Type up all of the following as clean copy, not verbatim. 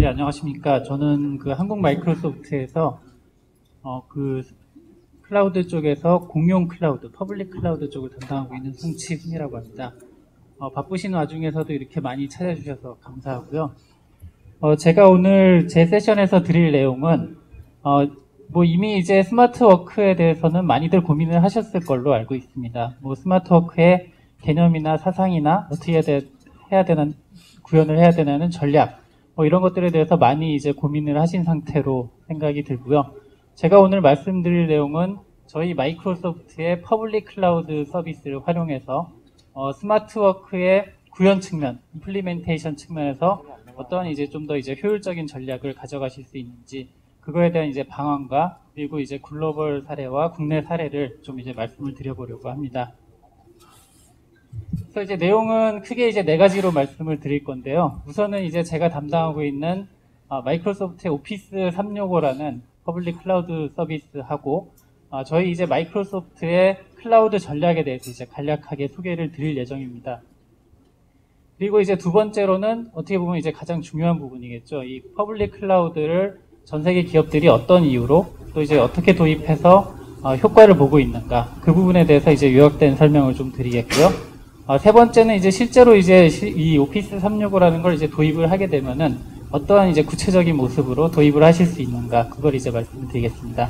네, 안녕하십니까. 저는 그 한국 마이크로소프트에서 그 클라우드 쪽에서 공용 클라우드, 퍼블릭 클라우드 쪽을 담당하고 있는 송치훈이라고 합니다. 바쁘신 와중에서도 이렇게 많이 찾아주셔서 감사하고요. 제가 오늘 제 세션에서 드릴 내용은 뭐 이미 이제 스마트워크에 대해서는 많이들 고민을 하셨을 걸로 알고 있습니다. 뭐 스마트워크의 개념이나 사상이나 어떻게 해야 되는, 구현을 해야 되는 전략, 뭐 이런 것들에 대해서 많이 이제 고민을 하신 상태로 생각이 들고요. 제가 오늘 말씀드릴 내용은 저희 마이크로소프트의 퍼블릭 클라우드 서비스를 활용해서 스마트워크의 구현 측면, 임플리멘테이션 측면에서 어떠한 이제 좀 더 이제 효율적인 전략을 가져가실 수 있는지, 그거에 대한 이제 방안과 그리고 이제 글로벌 사례와 국내 사례를 좀 이제 말씀을 드려보려고 합니다. 그래서 이제 내용은 크게 이제 4가지로 말씀을 드릴 건데요. 우선은 이제 제가 담당하고 있는 마이크로소프트의 오피스 365라는 퍼블릭 클라우드 서비스하고 저희 이제 마이크로소프트의 클라우드 전략에 대해서 이제 간략하게 소개를 드릴 예정입니다. 그리고 이제 두 번째로는 어떻게 보면 이제 가장 중요한 부분이겠죠. 이 퍼블릭 클라우드를 전 세계 기업들이 어떤 이유로 또 이제 어떻게 도입해서 효과를 보고 있는가, 그 부분에 대해서 이제 요약된 설명을 좀 드리겠고요. 세 번째는 이제 실제로 이제 이 오피스 365라는 걸 이제 도입을 하게 되면은 어떠한 이제 구체적인 모습으로 도입을 하실 수 있는가, 그걸 이제 말씀을 드리겠습니다.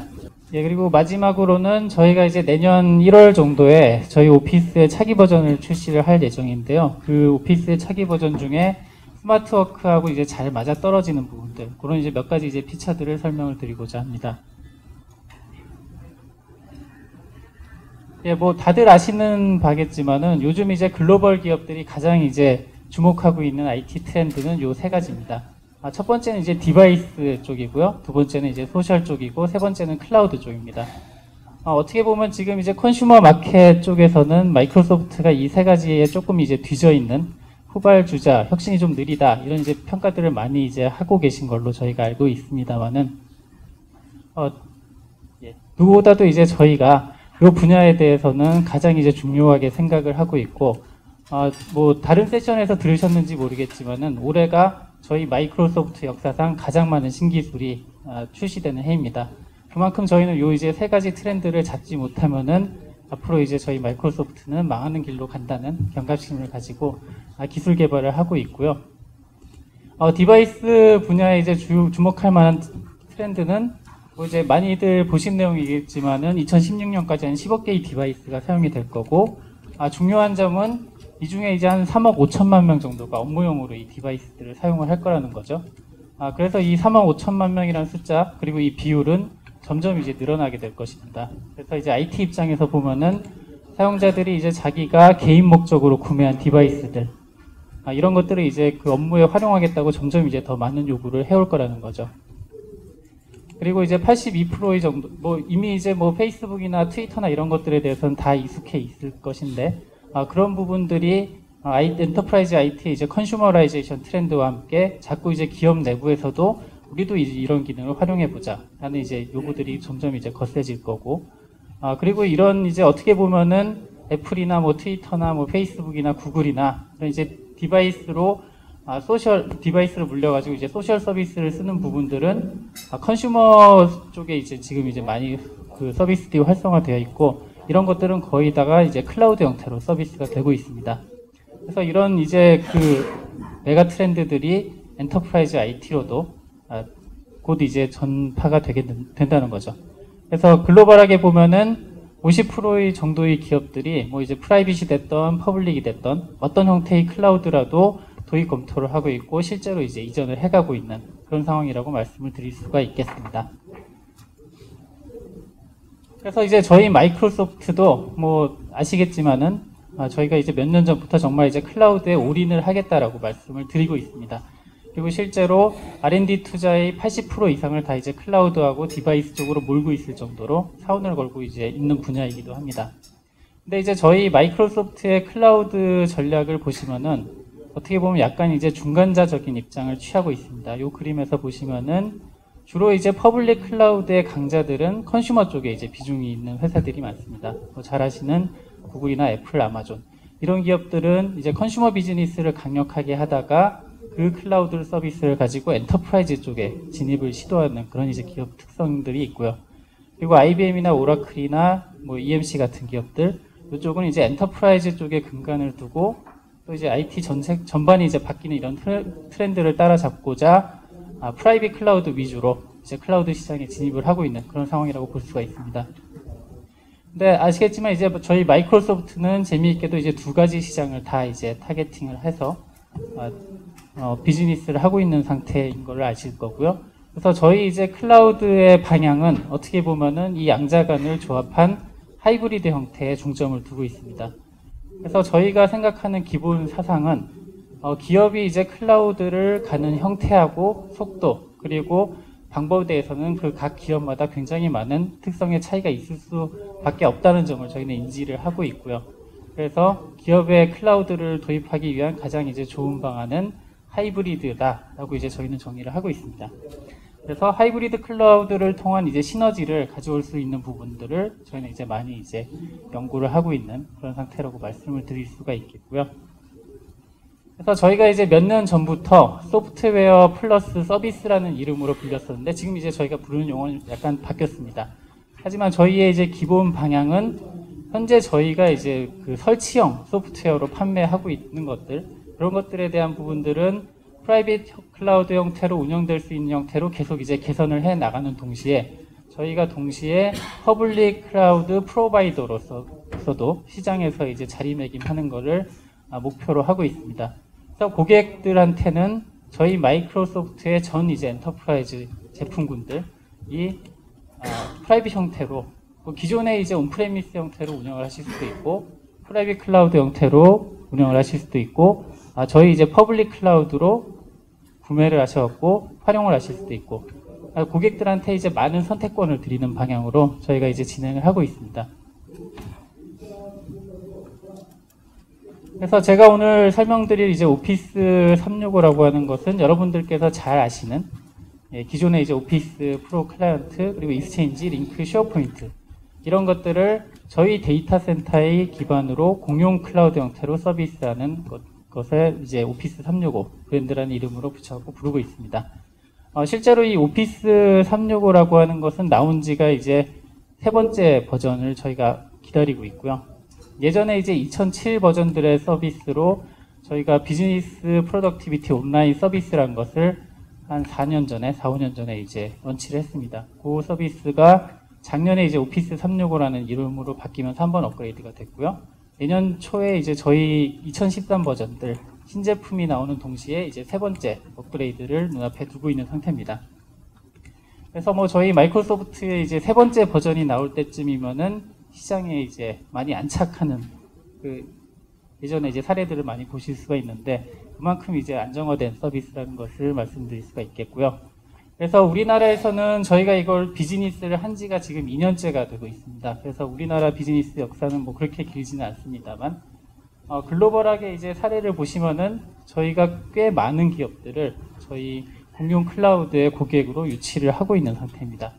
예, 그리고 마지막으로는 저희가 이제 내년 1월 정도에 저희 오피스의 차기 버전을 출시를 할 예정인데요. 그 오피스의 차기 버전 중에 스마트워크하고 이제 잘 맞아 떨어지는 부분들, 그런 이제 몇 가지 이제 피처들을 설명을 드리고자 합니다. 예, 뭐 다들 아시는 바겠지만은 요즘 이제 글로벌 기업들이 가장 이제 주목하고 있는 IT 트렌드는 요 3가지입니다. 첫 번째는 이제 디바이스 쪽이고요. 두 번째는 이제 소셜 쪽이고, 세 번째는 클라우드 쪽입니다. 어떻게 보면 지금 이제 컨슈머 마켓 쪽에서는 마이크로소프트가 이 3가지에 조금 이제 뒤져 있는 후발주자, 혁신이 좀 느리다, 이런 이제 평가들을 많이 이제 하고 계신 걸로 저희가 알고 있습니다만은, 예, 누구보다도 이제 저희가 이 분야에 대해서는 가장 이제 중요하게 생각을 하고 있고, 뭐 다른 세션에서 들으셨는지 모르겠지만은 올해가 저희 마이크로소프트 역사상 가장 많은 신기술이 출시되는 해입니다. 그만큼 저희는 요 이제 3가지 트렌드를 잡지 못하면은 앞으로 이제 저희 마이크로소프트는 망하는 길로 간다는 경각심을 가지고 기술 개발을 하고 있고요. 디바이스 분야에 이제 주목할 만한 트렌드는 뭐 이제 많이들 보신 내용이겠지만은 2016년까지 한 10억 개의 디바이스가 사용이 될 거고, 중요한 점은 이 중에 이제 한 3억 5천만 명 정도가 업무용으로 이 디바이스들을 사용을 할 거라는 거죠. 그래서 이 3억 5천만 명이라는 숫자, 그리고 이 비율은 점점 이제 늘어나게 될 것입니다. 그래서 이제 IT 입장에서 보면은 사용자들이 이제 자기가 개인 목적으로 구매한 디바이스들, 이런 것들을 이제 그 업무에 활용하겠다고 점점 이제 더 많은 요구를 해올 거라는 거죠. 그리고 이제 82%의 정도, 뭐 이미 이제 뭐 페이스북이나 트위터나 이런 것들에 대해서는 다 익숙해 있을 것인데, 그런 부분들이 엔터프라이즈 IT의 이제 컨슈머라이제이션 트렌드와 함께 자꾸 이제 기업 내부에서도 우리도 이제 이런 기능을 활용해보자 라는 이제 요구들이 점점 이제 거세질 거고, 그리고 이런 이제 어떻게 보면은 애플이나 뭐 트위터나 뭐 페이스북이나 구글이나 이런 이제 디바이스로 소셜 디바이스를 물려가지고 이제 소셜 서비스를 쓰는 부분들은 컨슈머 쪽에 이제 지금 이제 많이 그 서비스들이 활성화되어 있고, 이런 것들은 거의 다가 이제 클라우드 형태로 서비스가 되고 있습니다. 그래서 이런 이제 그 메가 트렌드들이 엔터프라이즈 IT로도 곧 이제 전파가 된다는 거죠. 그래서 글로벌하게 보면은 50%의 정도의 기업들이 뭐 이제 프라이빗이 됐던 퍼블릭이 됐던 어떤 형태의 클라우드라도 도입 검토를 하고 있고, 실제로 이제 이전을 해가고 있는 그런 상황이라고 말씀을 드릴 수가 있겠습니다. 그래서 이제 저희 마이크로소프트도 뭐 아시겠지만은 저희가 이제 몇 년 전부터 정말 이제 클라우드에 올인을 하겠다라고 말씀을 드리고 있습니다. 그리고 실제로 R&D 투자의 80% 이상을 다 이제 클라우드하고 디바이스 쪽으로 몰고 있을 정도로 사원을 걸고 이제 있는 분야이기도 합니다. 근데 이제 저희 마이크로소프트의 클라우드 전략을 보시면은 어떻게 보면 약간 이제 중간자적인 입장을 취하고 있습니다. 이 그림에서 보시면은 주로 이제 퍼블릭 클라우드의 강자들은 컨슈머 쪽에 이제 비중이 있는 회사들이 많습니다. 뭐 잘 아시는 구글이나 애플, 아마존, 이런 기업들은 이제 컨슈머 비즈니스를 강력하게 하다가 그 클라우드 서비스를 가지고 엔터프라이즈 쪽에 진입을 시도하는 그런 이제 기업 특성들이 있고요. 그리고 IBM이나 오라클이나 뭐 EMC 같은 기업들, 이쪽은 이제 엔터프라이즈 쪽에 근간을 두고 또 이제 IT 전반이 이제 바뀌는 이런 트렌드를 따라잡고자 프라이빗 클라우드 위주로 이제 클라우드 시장에 진입을 하고 있는 그런 상황이라고 볼 수가 있습니다. 근데 아시겠지만 이제 저희 마이크로소프트는 재미있게도 이제 두 가지 시장을 다 이제 타겟팅을 해서 비즈니스를 하고 있는 상태인 걸 아실 거고요. 그래서 저희 이제 클라우드의 방향은 어떻게 보면은 이 양자간을 조합한 하이브리드 형태에 중점을 두고 있습니다. 그래서 저희가 생각하는 기본 사상은 기업이 이제 클라우드를 가는 형태하고 속도 그리고 방법에 대해서는 그 각 기업마다 굉장히 많은 특성의 차이가 있을 수밖에 없다는 점을 저희는 인지를 하고 있고요. 그래서 기업의 클라우드를 도입하기 위한 가장 이제 좋은 방안은 하이브리드다라고 이제 저희는 정의를 하고 있습니다. 그래서 하이브리드 클라우드를 통한 이제 시너지를 가져올 수 있는 부분들을 저희는 이제 많이 이제 연구를 하고 있는 그런 상태라고 말씀을 드릴 수가 있겠고요. 그래서 저희가 이제 몇 년 전부터 소프트웨어 플러스 서비스라는 이름으로 불렸었는데 지금 이제 저희가 부르는 용어는 약간 바뀌었습니다. 하지만 저희의 이제 기본 방향은 현재 저희가 이제 그 설치형 소프트웨어로 판매하고 있는 것들, 그런 것들에 대한 부분들은 프라이빗 클라우드 형태로 운영될 수 있는 형태로 계속 이제 개선을 해 나가는 동시에 저희가 동시에 퍼블릭 클라우드 프로바이더로서도 시장에서 이제 자리매김하는 것을 목표로 하고 있습니다. 그래서 고객들한테는 저희 마이크로소프트의 전 이제 엔터프라이즈 제품군들이 프라이빗 형태로 기존의 이제 온프레미스 형태로 운영을 하실 수도 있고 프라이빗 클라우드 형태로 운영을 하실 수도 있고 저희 이제 퍼블릭 클라우드로 구매를 하셔갖고 활용을 하실 수도 있고 고객들한테 이제 많은 선택권을 드리는 방향으로 저희가 이제 진행을 하고 있습니다. 그래서 제가 오늘 설명드릴 이제 오피스 365라고 하는 것은 여러분들께서 잘 아시는 기존의 이제 오피스 프로 클라이언트 그리고 익스체인지, 링크, 쉐어포인트 이런 것들을 저희 데이터 센터의 기반으로 공용 클라우드 형태로 서비스하는 것을 이제 오피스 365 브랜드라는 이름으로 붙여갖고 부르고 있습니다. 실제로 이 오피스 365라고 하는 것은 나온 지가 이제 세 번째 버전을 저희가 기다리고 있고요. 예전에 이제 2007 버전들의 서비스로 저희가 비즈니스 프로덕티비티 온라인 서비스라는 것을 한 4년 전에, 4, 5년 전에 이제 런치를 했습니다. 그 서비스가 작년에 이제 오피스 365라는 이름으로 바뀌면서 한번 업그레이드가 됐고요. 내년 초에 이제 저희 2013 버전들 신제품이 나오는 동시에 이제 세 번째 업그레이드를 눈앞에 두고 있는 상태입니다. 그래서 뭐 저희 마이크로소프트의 이제 세 번째 버전이 나올 때쯤이면은 시장에 이제 많이 안착하는 그 예전에 이제 사례들을 많이 보실 수가 있는데 그만큼 이제 안정화된 서비스라는 것을 말씀드릴 수가 있겠고요. 그래서 우리나라에서는 저희가 이걸 비즈니스를 한 지가 지금 2년째가 되고 있습니다. 그래서 우리나라 비즈니스 역사는 뭐 그렇게 길지는 않습니다만 글로벌하게 이제 사례를 보시면은 저희가 꽤 많은 기업들을 저희 공용 클라우드의 고객으로 유치를 하고 있는 상태입니다.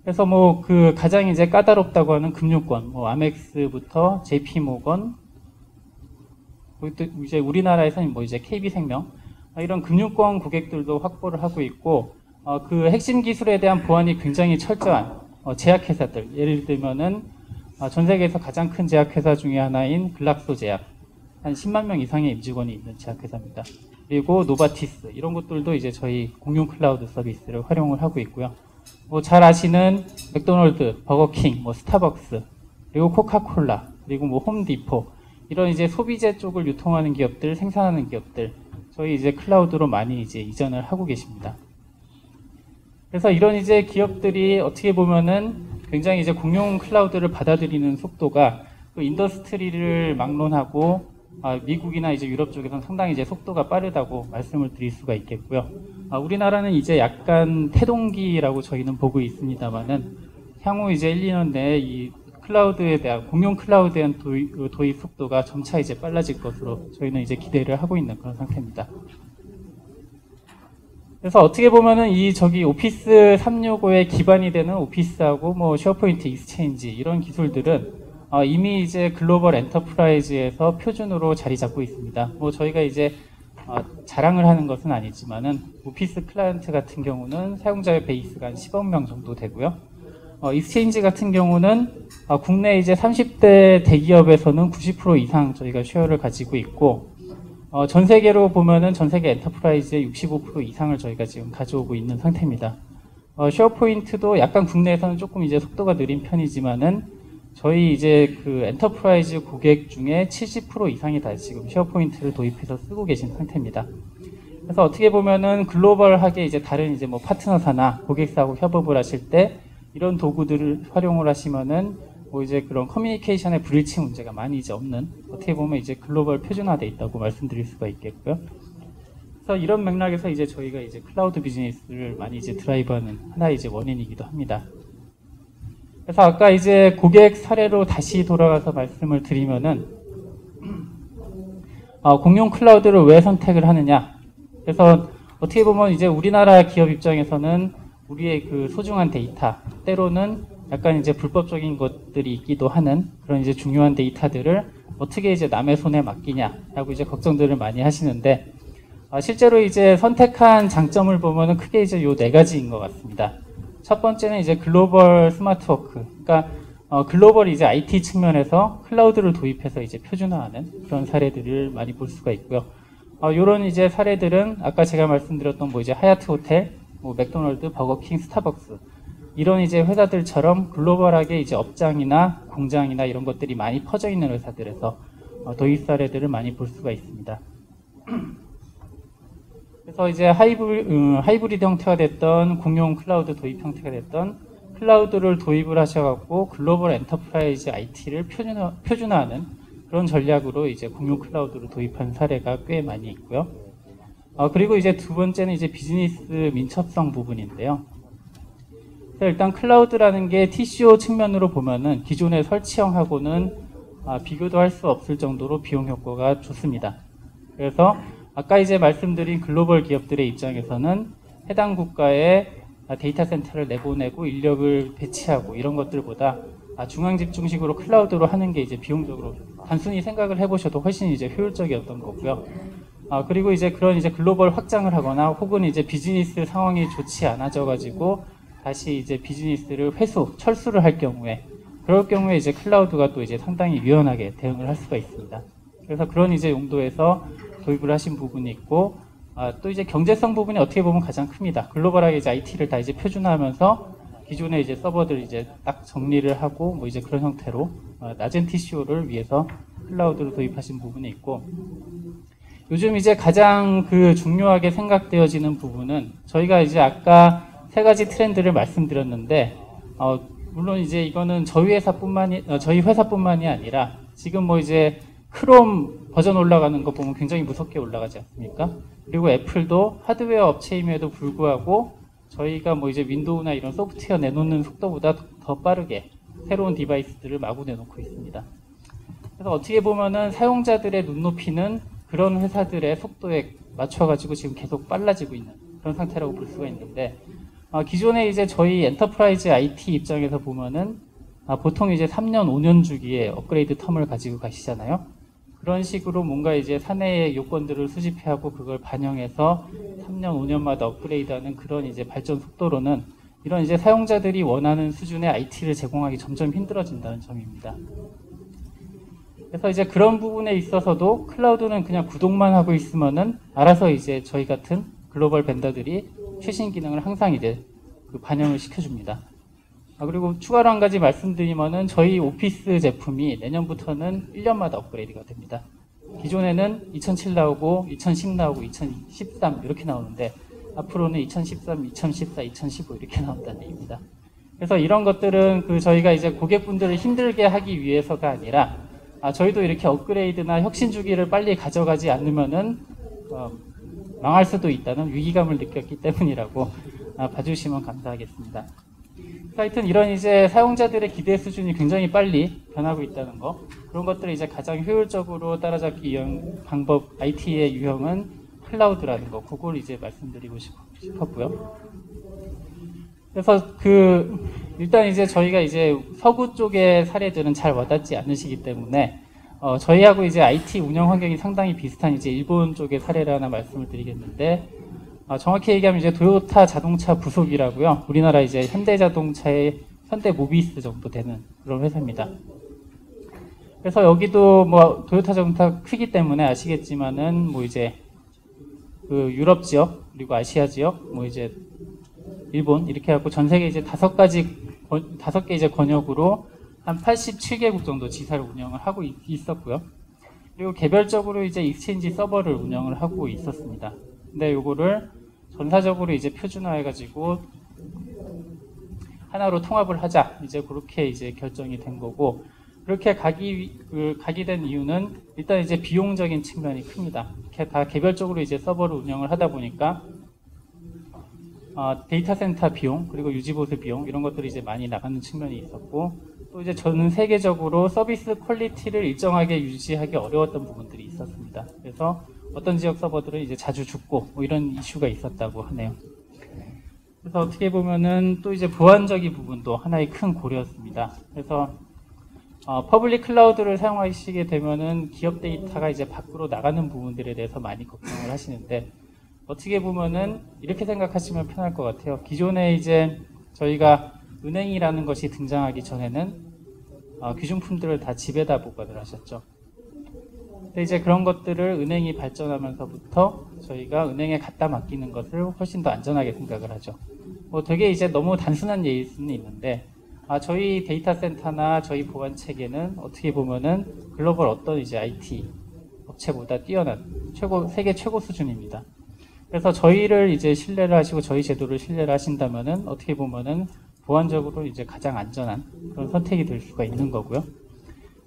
그래서 뭐 그 가장 이제 까다롭다고 하는 금융권, 뭐 아멕스부터 JP모건, 또 이제 우리나라에서는 뭐 이제 KB생명 이런 금융권 고객들도 확보를 하고 있고 그 핵심 기술에 대한 보안이 굉장히 철저한 제약회사들, 예를 들면은 전 세계에서 가장 큰 제약회사 중에 하나인 글락소 제약, 한 10만 명 이상의 임직원이 있는 제약회사입니다. 그리고 노바티스 이런 것들도 이제 저희 공용 클라우드 서비스를 활용을 하고 있고요. 뭐 잘 아시는 맥도널드, 버거킹, 뭐 스타벅스, 그리고 코카콜라, 그리고 뭐 홈디포 이런 이제 소비재 쪽을 유통하는 기업들, 생산하는 기업들 저희 이제 클라우드로 많이 이제 이전을 하고 계십니다. 그래서 이런 이제 기업들이 어떻게 보면은 굉장히 이제 공용 클라우드를 받아들이는 속도가 그 인더스트리를 막론하고 미국이나 이제 유럽 쪽에서는 상당히 이제 속도가 빠르다고 말씀을 드릴 수가 있겠고요. 우리나라는 이제 약간 태동기라고 저희는 보고 있습니다만은 향후 이제 1, 2년 내에 이 클라우드에 대한 공용 클라우드에 대한 도입 속도가 점차 이제 빨라질 것으로 저희는 이제 기대를 하고 있는 그런 상태입니다. 그래서 어떻게 보면은 이 오피스 365의 기반이 되는 오피스하고 뭐 쉐어포인트, 익스체인지 이런 기술들은 이미 이제 글로벌 엔터프라이즈에서 표준으로 자리 잡고 있습니다. 뭐 저희가 이제 자랑을 하는 것은 아니지만은 오피스 클라이언트 같은 경우는 사용자의 베이스가 한 10억 명 정도 되고요. 익스체인지 같은 경우는 국내 이제 30대 대기업에서는 90% 이상 저희가 쉐어를 가지고 있고, 전 세계로 보면은 전 세계 엔터프라이즈의 65% 이상을 저희가 지금 가져오고 있는 상태입니다. 쉐어 포인트도 약간 국내에서는 조금 이제 속도가 느린 편이지만은 저희 이제 그 엔터프라이즈 고객 중에 70% 이상이 다 지금 쉐어 포인트를 도입해서 쓰고 계신 상태입니다. 그래서 어떻게 보면은 글로벌하게 이제 다른 이제 뭐 파트너사나 고객사하고 협업을 하실 때 이런 도구들을 활용을 하시면은 뭐 이제 그런 커뮤니케이션의 불일치 문제가 많이 이제 없는, 어떻게 보면 이제 글로벌 표준화되어 있다고 말씀드릴 수가 있겠고요. 그래서 이런 맥락에서 이제 저희가 이제 클라우드 비즈니스를 많이 이제 드라이브하는 하나의 이제 원인이기도 합니다. 그래서 아까 이제 고객 사례로 다시 돌아가서 말씀을 드리면은 공용 클라우드를 왜 선택을 하느냐. 그래서 어떻게 보면 이제 우리나라 기업 입장에서는 우리의 그 소중한 데이터, 때로는 약간 이제 불법적인 것들이 있기도 하는 그런 이제 중요한 데이터들을 어떻게 이제 남의 손에 맡기냐라고 이제 걱정들을 많이 하시는데, 실제로 이제 선택한 장점을 보면은 크게 이제 요 네 가지인 것 같습니다. 첫 번째는 이제 글로벌 스마트워크, 그러니까 글로벌 이제 IT 측면에서 클라우드를 도입해서 이제 표준화하는 그런 사례들을 많이 볼 수가 있고요. 이런 이제 사례들은 아까 제가 말씀드렸던 뭐 이제 하얏트 호텔, 뭐 맥도날드, 버거킹, 스타벅스 이런 이제 회사들처럼 글로벌하게 이제 업장이나 공장이나 이런 것들이 많이 퍼져 있는 회사들에서 도입 사례들을 많이 볼 수가 있습니다. 그래서 이제 하이브리드 형태가 됐던 공용 클라우드 도입 형태가 됐던 클라우드를 도입을 하셔갖고 글로벌 엔터프라이즈 IT를 표준화하는 그런 전략으로 이제 공용 클라우드를 도입한 사례가 꽤 많이 있고요. 그리고 이제 두 번째는 이제 비즈니스 민첩성 부분인데요. 일단 클라우드라는 게 TCO 측면으로 보면은 기존의 설치형하고는 비교도 할 수 없을 정도로 비용 효과가 좋습니다. 그래서 아까 이제 말씀드린 글로벌 기업들의 입장에서는 해당 국가에 데이터 센터를 내보내고 인력을 배치하고 이런 것들보다 중앙 집중식으로 클라우드로 하는 게 이제 비용적으로 단순히 생각을 해보셔도 훨씬 이제 효율적이었던 거고요. 그리고 이제 그런 이제 글로벌 확장을 하거나 혹은 이제 비즈니스 상황이 좋지 않아져 가지고 다시 이제 비즈니스를 철수를 할 경우에, 그럴 경우에 이제 클라우드가 또 이제 상당히 유연하게 대응을 할 수가 있습니다. 그래서 그런 이제 용도에서 도입을 하신 부분이 있고, 또 이제 경제성 부분이 어떻게 보면 가장 큽니다. 글로벌하게 이제 IT를 다 이제 표준화하면서 기존의 이제 서버들 이제 딱 정리를 하고 뭐 이제 그런 형태로 낮은 TCO를 위해서 클라우드를 도입하신 부분이 있고, 요즘 이제 가장 그 중요하게 생각되어지는 부분은 저희가 이제 아까 세 가지 트렌드를 말씀드렸는데, 물론 이제 이거는 저희 회사뿐만이 아니라 지금 뭐 이제 크롬 버전 올라가는 거 보면 굉장히 무섭게 올라가지 않습니까? 그리고 애플도 하드웨어 업체임에도 불구하고 저희가 뭐 이제 윈도우나 이런 소프트웨어 내놓는 속도보다 더 빠르게 새로운 디바이스들을 마구 내놓고 있습니다. 그래서 어떻게 보면은 사용자들의 눈높이는 그런 회사들의 속도에 맞춰가지고 지금 계속 빨라지고 있는 그런 상태라고 볼 수가 있는데, 기존에 이제 저희 엔터프라이즈 IT 입장에서 보면은 보통 이제 3년, 5년 주기에 업그레이드 텀을 가지고 가시잖아요. 그런 식으로 뭔가 이제 사내의 요건들을 수집해하고 그걸 반영해서 3년, 5년마다 업그레이드하는 그런 이제 발전 속도로는 이런 이제 사용자들이 원하는 수준의 IT를 제공하기 점점 힘들어진다는 점입니다. 그래서 이제 그런 부분에 있어서도 클라우드는 그냥 구독만 하고 있으면은 알아서 이제 저희 같은 글로벌 벤더들이 최신 기능을 항상 이제 그 반영을 시켜줍니다. 그리고 추가로 한 가지 말씀드리면은 저희 오피스 제품이 내년부터는 1년마다 업그레이드가 됩니다. 기존에는 2007 나오고 2010 나오고 2013 이렇게 나오는데 앞으로는 2013, 2014, 2015 이렇게 나온다는 얘기입니다. 그래서 이런 것들은 그 저희가 이제 고객분들을 힘들게 하기 위해서가 아니라 저희도 이렇게 업그레이드나 혁신 주기를 빨리 가져가지 않으면은 망할 수도 있다는 위기감을 느꼈기 때문이라고 봐주시면 감사하겠습니다. 하여튼 이런 이제 사용자들의 기대 수준이 굉장히 빨리 변하고 있다는 거, 그런 것들을 이제 가장 효율적으로 따라잡기 위한 방법, IT의 유형은 클라우드라는 거, 그걸 이제 말씀드리고 싶었고요. 그래서 일단 이제 저희가 이제 서구 쪽의 사례들은 잘 와닿지 않으시기 때문에 저희하고 이제 IT 운영 환경이 상당히 비슷한 이제 일본 쪽의 사례를 하나 말씀을 드리겠는데, 정확히 얘기하면 이제 도요타 자동차 부속이라고요. 우리나라 이제 현대자동차의 현대모비스 정도 되는 그런 회사입니다. 그래서 여기도 뭐 도요타 자동차 크기 때문에 아시겠지만은 뭐 이제 그 유럽 지역 그리고 아시아 지역 뭐 이제 일본 이렇게 해갖고 전 세계 이제 5개 이제 권역으로 한 87개국 정도 지사를 운영을 하고 있었고요. 그리고 개별적으로 이제 익스체인지 서버를 운영을 하고 있었습니다. 근데 요거를 전사적으로 이제 표준화해가지고 하나로 통합을 하자 이제 그렇게 이제 결정이 된 거고, 그렇게 가게 된 이유는 일단 이제 비용적인 측면이 큽니다. 이렇게 다 개별적으로 이제 서버를 운영을 하다 보니까 데이터 센터 비용 그리고 유지보수 비용 이런 것들이 이제 많이 나가는 측면이 있었고, 또 이제 전 세계적으로 서비스 퀄리티를 일정하게 유지하기 어려웠던 부분들이 있었습니다. 그래서 어떤 지역 서버들은 이제 자주 죽고 뭐 이런 이슈가 있었다고 하네요. 그래서 어떻게 보면은 또 이제 보안적인 부분도 하나의 큰 고려였습니다. 그래서 퍼블릭 클라우드를 사용하시게 되면은 기업 데이터가 이제 밖으로 나가는 부분들에 대해서 많이 걱정을 하시는데, 어떻게 보면은 이렇게 생각하시면 편할 것 같아요. 기존에 이제 저희가 은행이라는 것이 등장하기 전에는 귀중품들을 다 집에다 보관을 하셨죠. 근데 이제 그런 것들을 은행이 발전하면서부터 저희가 은행에 갖다 맡기는 것을 훨씬 더 안전하게 생각을 하죠. 뭐 되게 이제 너무 단순한 예일 수는 있는데, 저희 데이터 센터나 저희 보안 체계는 어떻게 보면은 글로벌 어떤 이제 IT 업체보다 뛰어난 세계 최고 수준입니다. 그래서 저희를 이제 신뢰를 하시고 저희 제도를 신뢰를 하신다면은 어떻게 보면은 보안적으로 이제 가장 안전한 그런 선택이 될 수가 있는 거고요.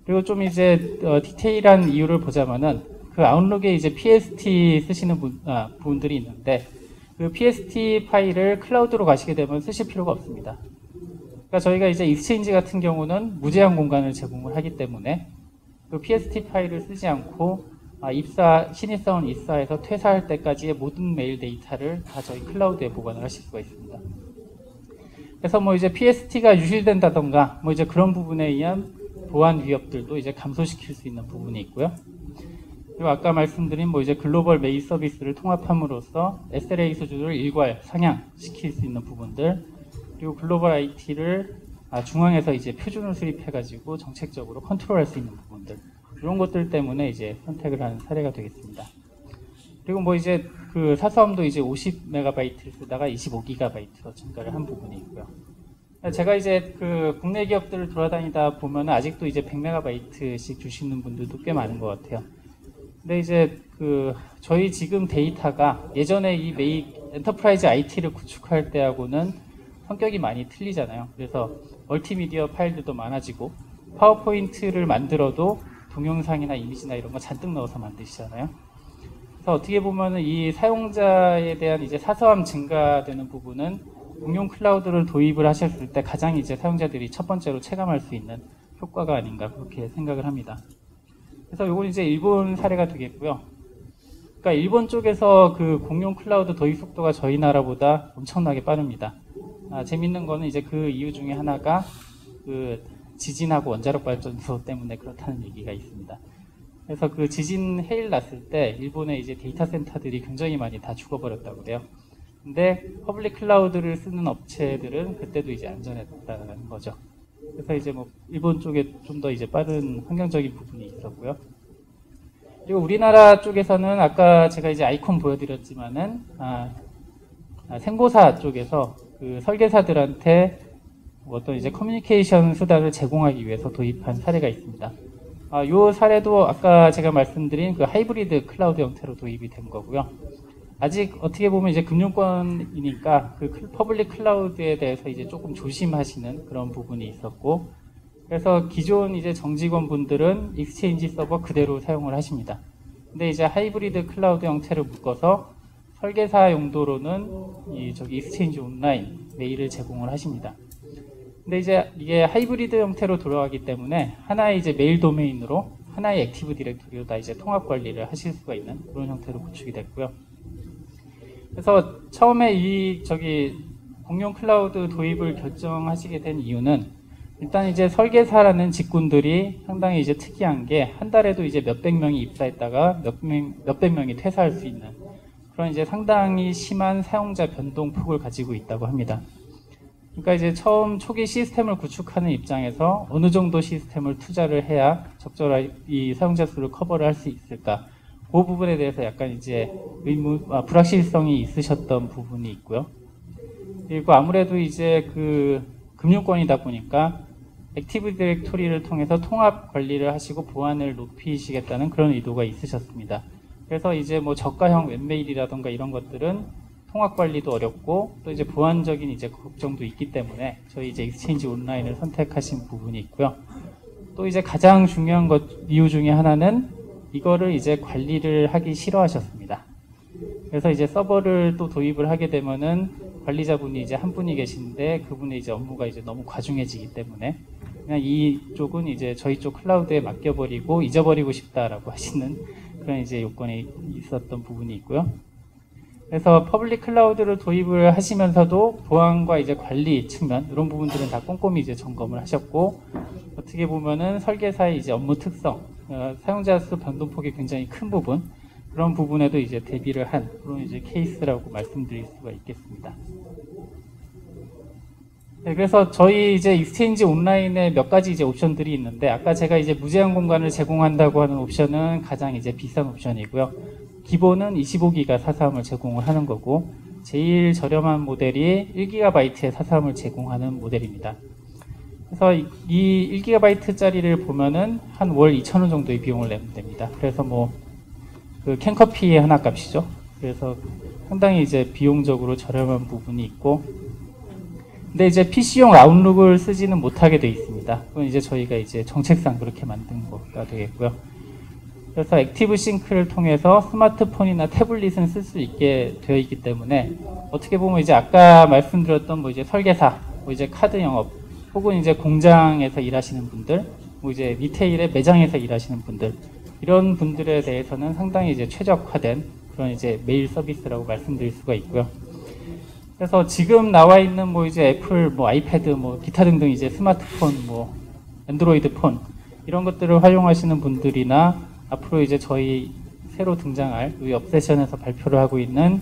그리고 좀 이제 디테일한 이유를 보자면은 그 아웃룩에 이제 PST 쓰시는 분들이 있는데, 그 PST 파일을 클라우드로 가시게 되면 쓰실 필요가 없습니다. 그러니까 저희가 이제 익스체인지 같은 경우는 무제한 공간을 제공을 하기 때문에 그 PST 파일을 쓰지 않고 신입사원 입사해서 퇴사할 때까지의 모든 메일 데이터를 다 저희 클라우드에 보관을 하실 수가 있습니다. 그래서 뭐 이제 PST가 유실된다던가 뭐 이제 그런 부분에 의한 보안 위협들도 이제 감소시킬 수 있는 부분이 있고요. 그리고 아까 말씀드린 뭐 이제 글로벌 메일 서비스를 통합함으로써 SLA 수준을 일괄 상향시킬 수 있는 부분들, 그리고 글로벌 IT를 중앙에서 이제 표준을 수립해가지고 정책적으로 컨트롤할 수 있는 부분들, 이런 것들 때문에 이제 선택을 한 사례가 되겠습니다. 그리고 뭐 이제 그 사서함도 이제 50MB를 쓰다가 25GB로 증가를 한 부분이 있고요. 제가 이제 그 국내 기업들을 돌아다니다 보면 아직도 이제 100MB씩 주시는 분들도 꽤 많은 것 같아요. 근데 이제 그 저희 지금 데이터가 예전에 이 엔터프라이즈 IT를 구축할 때하고는 성격이 많이 틀리잖아요. 그래서 멀티미디어 파일들도 많아지고 파워포인트를 만들어도 동영상이나 이미지나 이런 거 잔뜩 넣어서 만드시잖아요. 그래서 어떻게 보면은 이 사용자에 대한 이제 사서함 증가되는 부분은 공용 클라우드를 도입을 하셨을 때 가장 이제 사용자들이 첫 번째로 체감할 수 있는 효과가 아닌가 그렇게 생각을 합니다. 그래서 이건 이제 일본 사례가 되겠고요. 그러니까 일본 쪽에서 그 공용 클라우드 도입 속도가 저희 나라보다 엄청나게 빠릅니다. 재밌는 거는 이제 그 이유 중에 하나가 그 지진하고 원자력 발전소 때문에 그렇다는 얘기가 있습니다. 그래서 그 지진 해일 났을 때 일본의 이제 데이터 센터들이 굉장히 많이 다 죽어버렸다고 그래요. 근데 퍼블릭 클라우드를 쓰는 업체들은 그때도 이제 안전했다는 거죠. 그래서 이제 뭐 일본 쪽에 좀 더 이제 빠른 환경적인 부분이 있었고요. 그리고 우리나라 쪽에서는 아까 제가 이제 아이콘 보여드렸지만은 생보사 쪽에서 그 설계사들한테 어떤 이제 커뮤니케이션 수단을 제공하기 위해서 도입한 사례가 있습니다. 이 사례도 아까 제가 말씀드린 그 하이브리드 클라우드 형태로 도입이 된 거고요. 아직 어떻게 보면 이제 금융권이니까 그 퍼블릭 클라우드에 대해서 이제 조금 조심하시는 그런 부분이 있었고, 그래서 기존 이제 정직원 분들은 익스체인지 서버 그대로 사용을 하십니다. 근데 이제 하이브리드 클라우드 형태를 묶어서 설계사 용도로는 익스체인지 온라인 메일을 제공을 하십니다. 근데 이제 이게 하이브리드 형태로 돌아가기 때문에 하나의 이제 메일 도메인으로 하나의 액티브 디렉토리로 다 이제 통합 관리를 하실 수가 있는 그런 형태로 구축이 됐고요. 그래서 처음에 공용 클라우드 도입을 결정하시게 된 이유는 일단 이제 설계사라는 직군들이 상당히 이제 특이한 게 한 달에도 이제 몇백 명이 입사했다가 몇백 명이 퇴사할 수 있는 그런 이제 상당히 심한 사용자 변동폭을 가지고 있다고 합니다. 그러니까 이제 처음 초기 시스템을 구축하는 입장에서 어느 정도 시스템을 투자를 해야 적절한 이 사용자 수를 커버를 할 수 있을까? 그 부분에 대해서 약간 이제 불확실성이 있으셨던 부분이 있고요. 그리고 아무래도 이제 그 금융권이다 보니까 액티브 디렉토리를 통해서 통합 관리를 하시고 보안을 높이시겠다는 그런 의도가 있으셨습니다. 그래서 이제 뭐 저가형 웹메일이라던가 이런 것들은 통합 관리도 어렵고 또 이제 보안적인 이제 걱정도 있기 때문에 저희 이제 익스체인지 온라인을 선택하신 부분이 있고요. 또 이제 가장 중요한 이유 중에 하나는 이거를 이제 관리를 하기 싫어하셨습니다. 그래서 이제 서버를 또 도입을 하게 되면은 관리자분이 이제 한 분이 계신데 그분의 이제 업무가 이제 너무 과중해지기 때문에 그냥 이쪽은 이제 저희 쪽 클라우드에 맡겨버리고 잊어버리고 싶다라고 하시는 그런 이제 요건이 있었던 부분이 있고요. 그래서 퍼블릭 클라우드를 도입을 하시면서도 보안과 이제 관리 측면 이런 부분들은 다 꼼꼼히 이제 점검을 하셨고 어떻게 보면은 설계사의 이제 업무 특성, 사용자 수 변동폭이 굉장히 큰 부분 그런 부분에도 이제 대비를 한 그런 이제 케이스라고 말씀드릴 수가 있겠습니다. 네, 그래서 저희 이제 익스체인지 온라인에 몇 가지 이제 옵션들이 있는데 아까 제가 이제 무제한 공간을 제공한다고 하는 옵션은 가장 이제 비싼 옵션이고요. 기본은 25기가 사삼을 제공을 하는 거고 제일 저렴한 모델이 1GB의 사삼을 제공하는 모델입니다. 그래서 이 1GB짜리를 보면은 한 월 2,000원 정도의 비용을 내면 됩니다. 그래서 뭐 그 캔커피의 하나 값이죠. 그래서 상당히 이제 비용적으로 저렴한 부분이 있고 근데 이제 PC용 아웃룩을 쓰지는 못하게 되어 있습니다. 그건 이제 저희가 이제 정책상 그렇게 만든 거가 되겠고요. 그래서 액티브 싱크를 통해서 스마트폰이나 태블릿은 쓸 수 있게 되어 있기 때문에 어떻게 보면 이제 아까 말씀드렸던 뭐 이제 설계사, 뭐 이제 카드 영업, 혹은 이제 공장에서 일하시는 분들, 뭐 이제 리테일의 매장에서 일하시는 분들 이런 분들에 대해서는 상당히 이제 최적화된 그런 이제 메일 서비스라고 말씀드릴 수가 있고요. 그래서 지금 나와 있는 뭐 이제 애플, 뭐 아이패드, 뭐 기타 등등 이제 스마트폰, 뭐 안드로이드 폰 이런 것들을 활용하시는 분들이나 앞으로 이제 저희 새로 등장할 이 업세션에서 발표를 하고 있는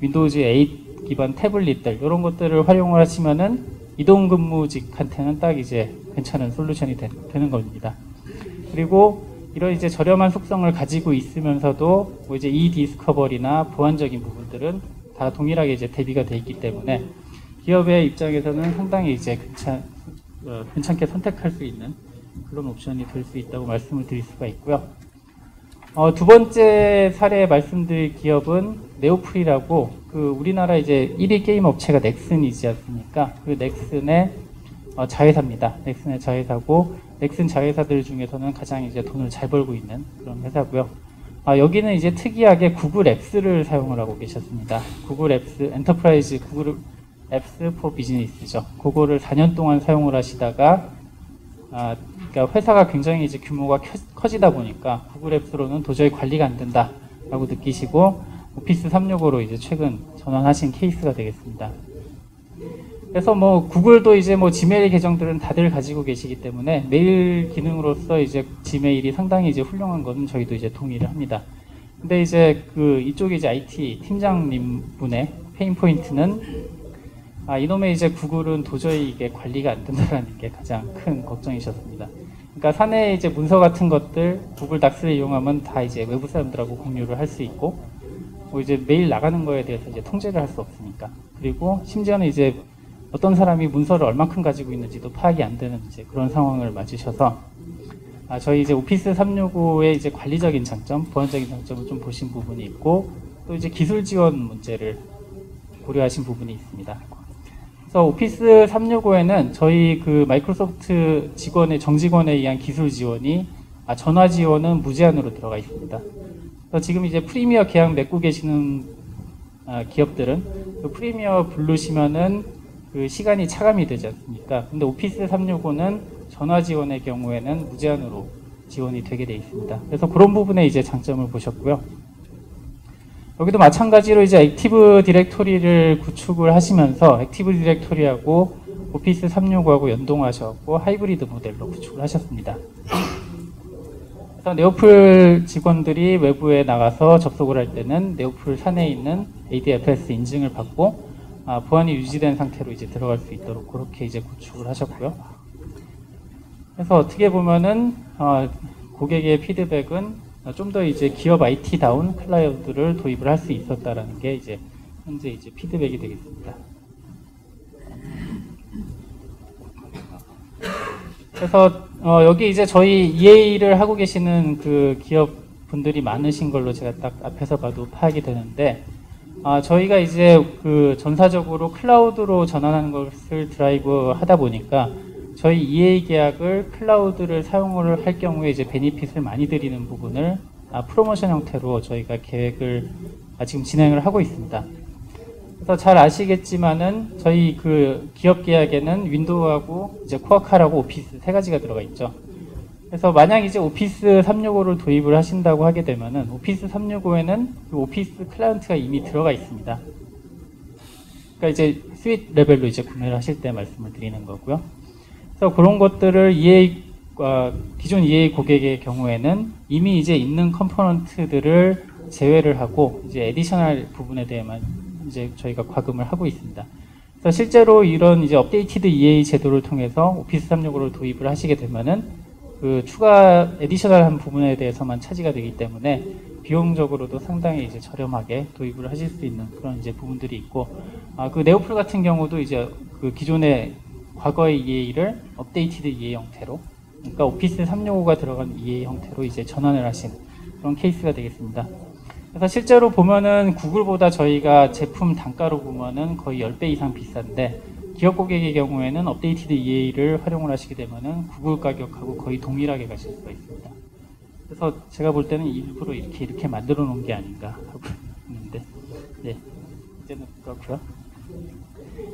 윈도우즈 8 기반 태블릿들 이런 것들을 활용을 하시면은 이동근무직한테는 딱 이제 괜찮은 솔루션이 되는 겁니다. 그리고 이런 이제 저렴한 속성을 가지고 있으면서도 뭐 이제 디스커버리나 보안적인 부분들은 다 동일하게 이제 대비가 돼 있기 때문에 기업의 입장에서는 상당히 이제 괜찮게 선택할 수 있는 그런 옵션이 될 수 있다고 말씀을 드릴 수가 있고요. 두 번째 사례 말씀드릴 기업은 네오프리라고 그 우리나라 이제 1위 게임 업체가 넥슨이지 않습니까? 그 넥슨의 자회사입니다. 넥슨의 자회사고 넥슨 자회사들 중에서는 가장 이제 돈을 잘 벌고 있는 그런 회사고요. 여기는 이제 특이하게 구글 앱스를 사용을 하고 계셨습니다. 구글 앱스, 엔터프라이즈 구글 앱스 포 비즈니스죠. 그거를 4년 동안 사용을 하시다가 그러니까 회사가 굉장히 이제 규모가 커지다 보니까 구글 앱스로는 도저히 관리가 안 된다라고 느끼시고 오피스 365로 이제 최근 전환하신 케이스가 되겠습니다. 그래서 뭐 구글도 이제 뭐 지메일 계정들은 다들 가지고 계시기 때문에 메일 기능으로서 이제 지메일이 상당히 이제 훌륭한 것은 저희도 이제 동의를 합니다. 근데 이제 그 이쪽에 이제 IT 팀장님 분의 페인 포인트는 이놈의 이제 구글은 도저히 이게 관리가 안 된다라는 게 가장 큰 걱정이셨습니다. 그러니까 사내 이제 문서 같은 것들 구글 닥스를 이용하면 다 이제 외부 사람들하고 공유를 할 수 있고 뭐 이제 메일 나가는 거에 대해서 이제 통제를 할 수 없으니까 그리고 심지어는 이제 어떤 사람이 문서를 얼만큼 가지고 있는지도 파악이 안 되는 이제 그런 상황을 맞으셔서 저희 이제 오피스 365의 이제 관리적인 장점, 보안적인 장점을 좀 보신 부분이 있고 또 이제 기술 지원 문제를 고려하신 부분이 있습니다. 그래서 오피스 365에는 저희 그 마이크로소프트 직원의 정직원에 의한 기술 지원이 전화 지원은 무제한으로 들어가 있습니다. 그래서 지금 이제 프리미어 계약 맺고 계시는 기업들은 그 프리미어 부르시면은 그 시간이 차감이 되지 않습니까? 근데 오피스 365는 전화 지원의 경우에는 무제한으로 지원이 되게 돼 있습니다. 그래서 그런 부분에 이제 장점을 보셨고요. 여기도 마찬가지로 이제 액티브 디렉토리를 구축을 하시면서 액티브 디렉토리하고 오피스 365하고 연동하셔서 하이브리드 모델로 구축을 하셨습니다. 그래서 네오플 직원들이 외부에 나가서 접속을 할 때는 네오플 산에 있는 ADFS 인증을 받고 보안이 유지된 상태로 이제 들어갈 수 있도록 그렇게 이제 구축을 하셨고요. 그래서 어떻게 보면은 고객의 피드백은 좀 더 이제 기업 IT다운 클라우드를 도입을 할 수 있었다라는 게 이제 현재 이제 피드백이 되겠습니다. 그래서 여기 이제 저희 EA를 하고 계시는 그 기업 분들이 많으신 걸로 제가 딱 앞에서 봐도 파악이 되는데, 저희가 이제 그 전사적으로 클라우드로 전환하는 것을 드라이브 하다 보니까 저희 EA 계약을 클라우드를 사용을 할 경우에 이제 베니핏을 많이 드리는 부분을 프로모션 형태로 저희가 계획을 지금 진행을 하고 있습니다. 그래서 잘 아시겠지만은 저희 그 기업 계약에는 윈도우하고 이제 코어카라고 오피스 세 가지가 들어가 있죠. 그래서 만약 이제 오피스 365를 도입을 하신다고 하게 되면은 오피스 365에는 그 오피스 클라이언트가 이미 들어가 있습니다. 그러니까 이제 스윗 레벨로 이제 구매를 하실 때 말씀을 드리는 거고요. 그래서 그런 것들을 기존 EA 고객의 경우에는 이미 이제 있는 컴포넌트들을 제외를 하고 이제 에디셔널 부분에 대해만 이제 저희가 과금을 하고 있습니다. 그래서 실제로 이런 이제 업데이티드 EA 제도를 통해서 오피스 365를 도입을 하시게 되면은 그 추가 에디셔널한 부분에 대해서만 차지가 되기 때문에 비용적으로도 상당히 이제 저렴하게 도입을 하실 수 있는 그런 이제 부분들이 있고, 그 네오플 같은 경우도 이제 그 기존의 과거의 EA를 업데이티드 EA 형태로, 그러니까 오피스 365가 들어간 EA 형태로 이제 전환을 하신 그런 케이스가 되겠습니다. 그래서 실제로 보면은 구글보다 저희가 제품 단가로 보면은 거의 10배 이상 비싼데, 기업 고객의 경우에는 업데이티드 EA를 활용을 하시게 되면은 구글 가격하고 거의 동일하게 가실 수가 있습니다. 그래서 제가 볼 때는 일부러 이렇게 만들어 놓은 게 아닌가 하고 있는데, 네, 이제는 그렇고요.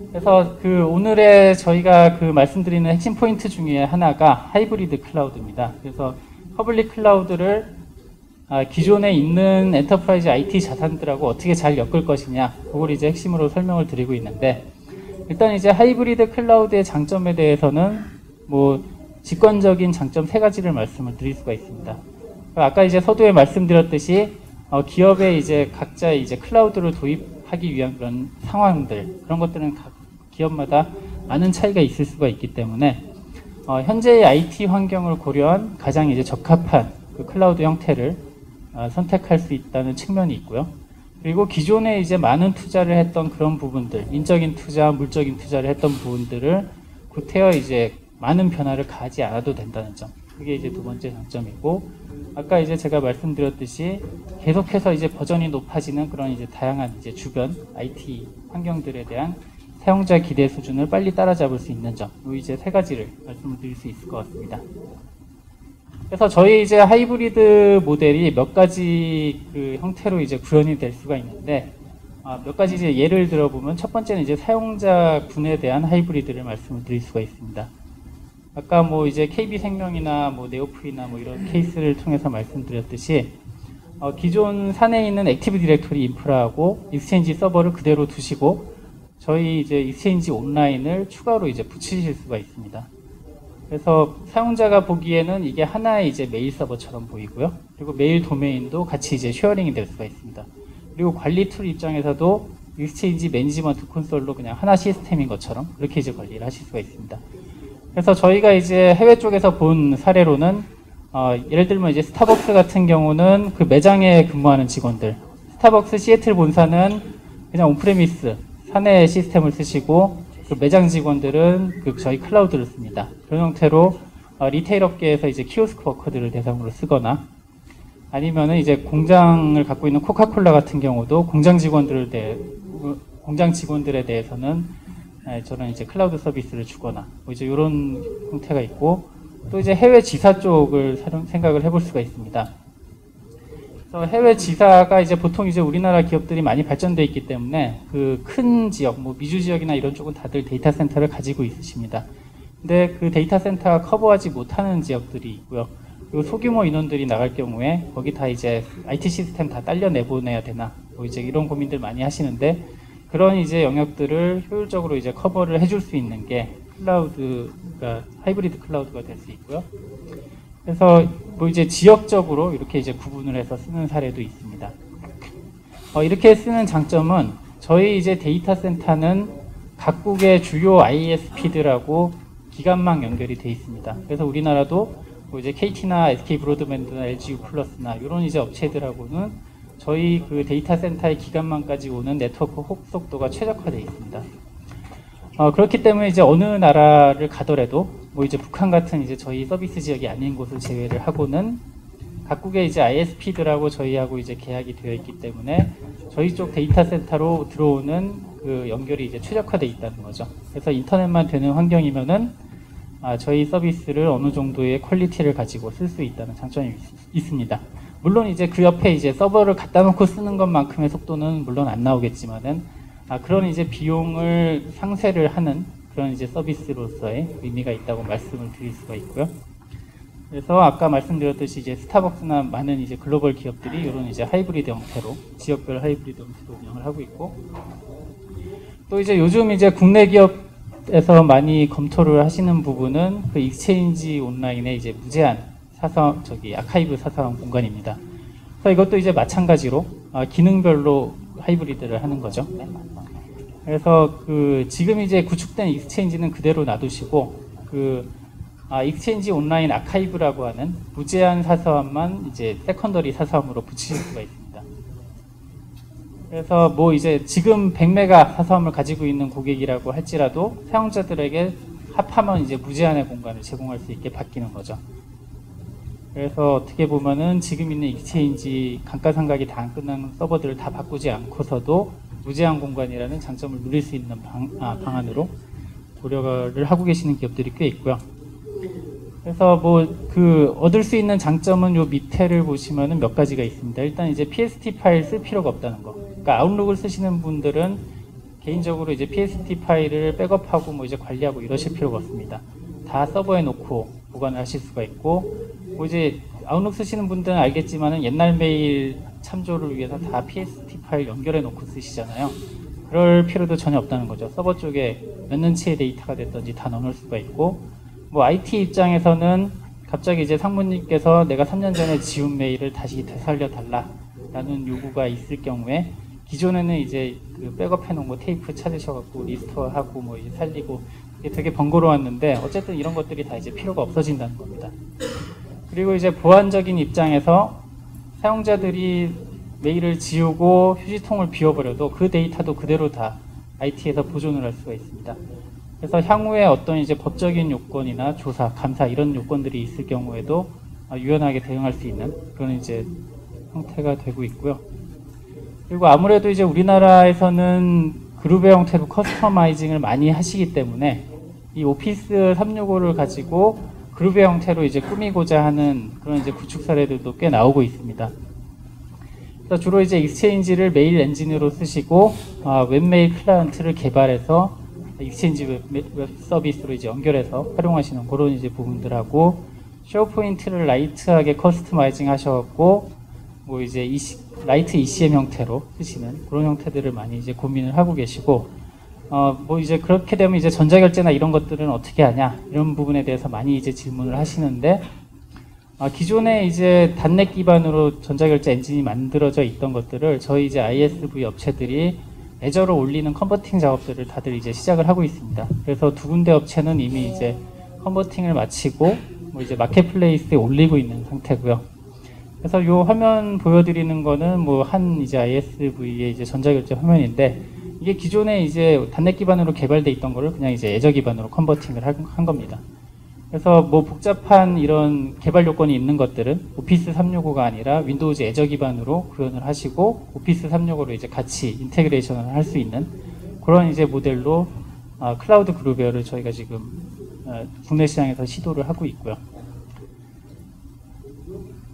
그래서 그 오늘의 저희가 그 말씀드리는 핵심 포인트 중에 하나가 하이브리드 클라우드입니다. 그래서 퍼블릭 클라우드를 기존에 있는 엔터프라이즈 IT 자산들하고 어떻게 잘 엮을 것이냐, 그걸 이제 핵심으로 설명을 드리고 있는데, 일단 이제 하이브리드 클라우드의 장점에 대해서는 뭐 직관적인 장점 3가지를 말씀을 드릴 수가 있습니다. 아까 이제 서두에 말씀드렸듯이 기업의 이제 각자 이제 클라우드를 도입하기 위한 그런 상황들, 그런 것들은 각 기업마다 많은 차이가 있을 수가 있기 때문에 현재의 IT 환경을 고려한 가장 이제 적합한 그 클라우드 형태를 선택할 수 있다는 측면이 있고요. 그리고 기존에 이제 많은 투자를 했던 그런 부분들, 인적인 투자, 물적인 투자를 했던 부분들을 구태여 이제 많은 변화를 가하지 않아도 된다는 점. 그게 이제 2번째 장점이고, 아까 이제 제가 말씀드렸듯이 계속해서 이제 버전이 높아지는 그런 이제 다양한 이제 주변 IT 환경들에 대한 사용자 기대 수준을 빨리 따라잡을 수 있는 점. 이 이제 3가지를 말씀을 드릴 수 있을 것 같습니다. 그래서 저희 이제 하이브리드 모델이 몇 가지 그 형태로 이제 구현이 될 수가 있는데, 몇 가지 이제 예를 들어보면 첫 번째는 이제 사용자군에 대한 하이브리드를 말씀을 드릴 수가 있습니다. 아까 뭐 이제 KB생명이나 뭐 네오플이나 뭐 이런 케이스를 통해서 말씀드렸듯이 기존 산에 있는 액티브 디렉토리 인프라하고 익스체인지 서버를 그대로 두시고 저희 이제 익스체인지 온라인을 추가로 이제 붙이실 수가 있습니다. 그래서 사용자가 보기에는 이게 하나의 이제 메일 서버처럼 보이고요. 그리고 메일 도메인도 같이 이제 쉐어링이 될 수가 있습니다. 그리고 관리 툴 입장에서도 익스체인지 매니지먼트 콘솔로 그냥 하나 시스템인 것처럼 그렇게 이제 관리를 하실 수가 있습니다. 그래서 저희가 이제 해외 쪽에서 본 사례로는 예를 들면 이제 스타벅스 같은 경우는 그 매장에 근무하는 직원들, 스타벅스 시애틀 본사는 그냥 온프레미스 사내 시스템을 쓰시고 그 매장 직원들은 그 저희 클라우드를 씁니다. 그런 형태로 리테일 업계에서 이제 키오스크 워커들을 대상으로 쓰거나, 아니면은 이제 공장을 갖고 있는 코카콜라 같은 경우도 공장 직원들에 대해서는 저런 이제 클라우드 서비스를 주거나 뭐 이제 이런 형태가 있고, 또 이제 해외 지사 쪽을 생각을 해볼 수가 있습니다. 그래서 해외 지사가 이제 보통 이제 우리나라 기업들이 많이 발전되어 있기 때문에 그 큰 지역, 뭐 미주 지역이나 이런 쪽은 다들 데이터 센터를 가지고 있으십니다. 근데 그 데이터 센터가 커버하지 못하는 지역들이 있고요. 그리고 소규모 인원들이 나갈 경우에 거기 다 이제 IT 시스템 다 딸려 내보내야 되나, 뭐 이제 이런 고민들 많이 하시는데, 그런 이제 영역들을 효율적으로 이제 커버를 해줄 수 있는 게 클라우드가 하이브리드 클라우드가 될 수 있고요. 그래서 뭐 이제 지역적으로 이렇게 이제 구분을 해서 쓰는 사례도 있습니다. 이렇게 쓰는 장점은 저희 이제 데이터 센터는 각국의 주요 ISP들하고 기관망 연결이 돼 있습니다. 그래서 우리나라도 뭐 이제 KT나 SK 브로드밴드나 LG U+나 이런 이제 업체들하고는 저희 그 데이터 센터의 기관망까지 오는 네트워크 속도가 최적화되어 있습니다. 그렇기 때문에 이제 어느 나라를 가더라도 뭐 이제 북한 같은 이제 저희 서비스 지역이 아닌 곳을 제외를 하고는 각국의 이제 ISP들하고 저희하고 이제 계약이 되어 있기 때문에 저희 쪽 데이터 센터로 들어오는 그 연결이 이제 최적화되어 있다는 거죠. 그래서 인터넷만 되는 환경이면은 저희 서비스를 어느 정도의 퀄리티를 가지고 쓸 수 있다는 장점이 있습니다. 물론 이제 그 옆에 이제 서버를 갖다 놓고 쓰는 것만큼의 속도는 물론 안 나오겠지만은 그런 이제 비용을 상쇄를 하는 그런 이제 서비스로서의 의미가 있다고 말씀을 드릴 수가 있고요. 그래서 아까 말씀드렸듯이 이제 스타벅스나 많은 이제 글로벌 기업들이 이런 이제 하이브리드 형태로 지역별 하이브리드 형태로 운영을 하고 있고, 또 이제 요즘 이제 국내 기업에서 많이 검토를 하시는 부분은 그 익스체인지 온라인의 이제 무제한 아카이브 사서함 공간입니다. 그래서 이것도 이제 마찬가지로 기능별로 하이브리드를 하는 거죠. 그래서 그 지금 이제 구축된 익스체인지는 그대로 놔두시고 익스체인지 온라인 아카이브라고 하는 무제한 사서함만 이제 세컨더리 사서함으로 붙이실 수가 있습니다. 그래서 뭐 이제 지금 100메가 사서함을 가지고 있는 고객이라고 할지라도 사용자들에게 합하면 이제 무제한의 공간을 제공할 수 있게 바뀌는 거죠. 그래서 어떻게 보면은 지금 있는 익스체인지 감가상각이 다 안 끝나는 서버들을 다 바꾸지 않고서도 무제한 공간이라는 장점을 누릴 수 있는 방안으로 고려를 하고 계시는 기업들이 꽤 있고요. 그래서 뭐 얻을 수 있는 장점은 요 밑에를 보시면은 몇 가지가 있습니다. 일단 이제 PST 파일 쓸 필요가 없다는 거. 그러니까 아웃룩을 쓰시는 분들은 개인적으로 이제 PST 파일을 백업하고 뭐 이제 관리하고 이러실 필요가 없습니다. 다 서버에 놓고 보관을 하실 수가 있고, 뭐 이제 아웃룩 쓰시는 분들은 알겠지만은 옛날 메일 참조를 위해서 다 PST 파일 연결해 놓고 쓰시잖아요. 그럴 필요도 전혀 없다는 거죠. 서버 쪽에 몇 년치의 데이터가 됐든지 다 넣어놓을 수가 있고, 뭐 IT 입장에서는 갑자기 이제 상무님께서 내가 3년 전에 지운 메일을 다시 되살려 달라라는 요구가 있을 경우에 기존에는 이제 그 백업해 놓은 거 테이프 찾으셔갖고 리스토어하고 뭐 이제 살리고 이게 되게 번거로웠는데 어쨌든 이런 것들이 다 이제 필요가 없어진다는 겁니다. 그리고 이제 보안적인 입장에서 사용자들이 메일을 지우고 휴지통을 비워버려도 그 데이터도 그대로 다 IT에서 보존을 할 수가 있습니다. 그래서 향후에 어떤 이제 법적인 요건이나 조사, 감사 이런 요건들이 있을 경우에도 유연하게 대응할 수 있는 그런 이제 형태가 되고 있고요. 그리고 아무래도 이제 우리나라에서는 그룹의 형태로 커스터마이징을 많이 하시기 때문에 이 오피스 365를 가지고 그룹의 형태로 이제 꾸미고자 하는 그런 이제 구축 사례들도 꽤 나오고 있습니다. 그래서 주로 이제 익스체인지를 메일 엔진으로 쓰시고 웹메일 클라이언트를 개발해서 익스체인지 웹 서비스로 이제 연결해서 활용하시는 그런 이제 부분들하고, 쉐어포인트를 라이트하게 커스터마이징 하셔갖고 뭐 이제 라이트 ECM 형태로 쓰시는 그런 형태들을 많이 이제 고민을 하고 계시고, 뭐 이제 그렇게 되면 이제 전자결제나 이런 것들은 어떻게 하냐 이런 부분에 대해서 많이 이제 질문을 하시는데, 기존에 이제 단넷 기반으로 전자결제 엔진이 만들어져 있던 것들을 저희 이제 ISV 업체들이 애저로 올리는 컨버팅 작업들을 다들 이제 시작을 하고 있습니다. 그래서 두 군데 업체는 이미 이제 컨버팅을 마치고 뭐 이제 마켓플레이스에 올리고 있는 상태고요. 그래서 이 화면 보여드리는 거는 뭐 한 이제 ISV의 이제 전자결제 화면인데, 이게 기존에 이제 단넷 기반으로 개발돼 있던 거를 그냥 이제 애저 기반으로 컨버팅을 한 겁니다. 그래서 뭐 복잡한 이런 개발 요건이 있는 것들은 오피스 365가 아니라 윈도우즈 애저 기반으로 구현을 하시고 오피스 365로 이제 같이 인테그레이션을 할 수 있는 그런 이제 모델로 클라우드 그룹웨어를 저희가 지금 국내 시장에서 시도를 하고 있고요.